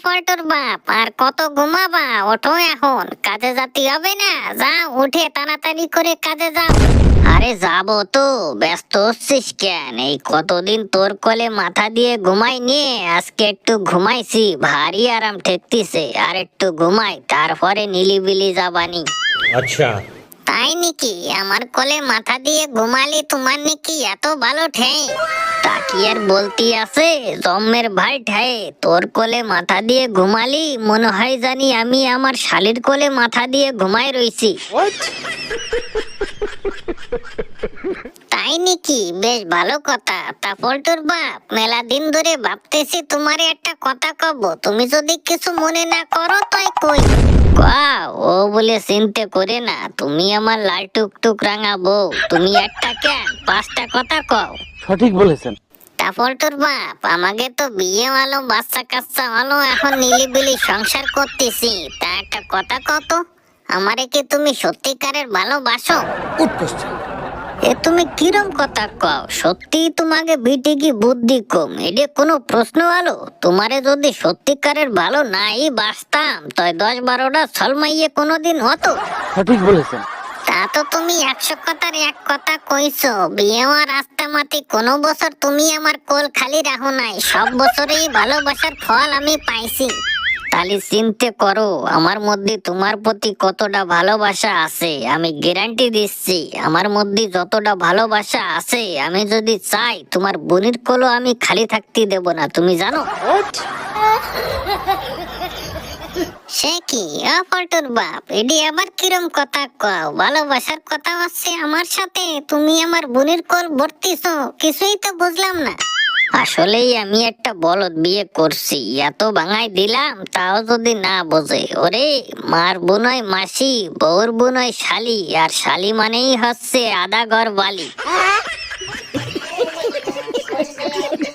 ফল্টুর বাপ, আর কত ঘুমাবা? ওঠো এখন, কাজে যেতে হবে না? যাও, উঠে তাড়াতাড়ি করে কাজে যাও। আরে যাবো তো, ব্যস্ত হচ্ছিস কেন? এই কতদিন তোর কোলে মাথা দিয়ে ঘুমাই নিয়ে আজকে একটু ঘুমাইছি, ভারী আরাম ঠেকতিছে। আর একটু ঘুমাই, তারপরে নিলিবিলি যাবানি। अच्छा। তাই নাকি? আমার কোলে মাথা দিয়ে ঘুমালি তোমার নাকি এত ভালো ঠেই? তা কি আর বলতি আছে, জম্মের ভাই ঠাই। তোর কোলে মাথা দিয়ে ঘুমালি মনে হয় জানি আমি আমার শালির কোলে মাথা দিয়ে ঘুমাই রইছি। তাই নাকি? বেশ ভালো কথা। তা পল্টুর বাপ, মেলা দিন ধরে ভাবতেছি তোমারে একটা কথা কব, তুমি যদি কিছু মনে না করো তাই কই। কও, ও বলে চিনতে করে না, তুমি আমার লাল টুকটুক রাঙা বউ, তুমি একটা কেন পাঁচটা কথা কও। সঠিক বলেছেন। তা পল্টুর বাপ, আমাকে তো বিয়ে হলো, বাচ্চা কাচ্চা হলো, এখন নিলিবিলি সংসার করতেছি। তা একটা কথা কত, আমারে কি তুমি সত্যিকারের ভালোবাসো? এ তুমি কিরম কথা কও? সত্যি তোমাকে বিটি কি বুদ্ধি কম? এটা কোনো প্রশ্ন হলো? তোমারে যদি সত্যিকারের ভালো নাই বাসতাম তয় 10-12টা ছলমাইয়ে কোনোদিন হতো? সঠিক বলেছেন। তা তো তুমি 100 কথার এক কথা কইছো। বিয়ে হওয়ার রাস্তা মাতি কোনো বছর তুমি আমার কোল খালি রাখো নাই, সব বছরেই ভালোবাসার ফল আমি পাইছি। তাহলে চিন্তে করো আমার মধ্যে তোমার প্রতি কতটা ভালোবাসা আছে। আমি গ্যারান্টি দিচ্ছি, আমার মধ্যে যতটা ভালোবাসা আছে, আমি যদি চাই তোমার বোনের কোলও আমি খালি থাকতে দেব না, তুমি জানো? সে কি পল্টুর বাপ, এডি আবার কিরম কথা কও? ভালোবাসার কথা হচ্ছে আমার সাথে, তুমি আমার বোনের কোল ভর্তিছো, কিছুই তো বুঝলাম না। আসলেই আমি একটা বলদ বিয়ে করছি, এত ভাঙাই দিলাম তাও যদি না বোঝে। ওরে, মার বোনয় মাসি, বউর বোনয় শালি, আর শালি মানেই হচ্ছে আধা ঘর বালি।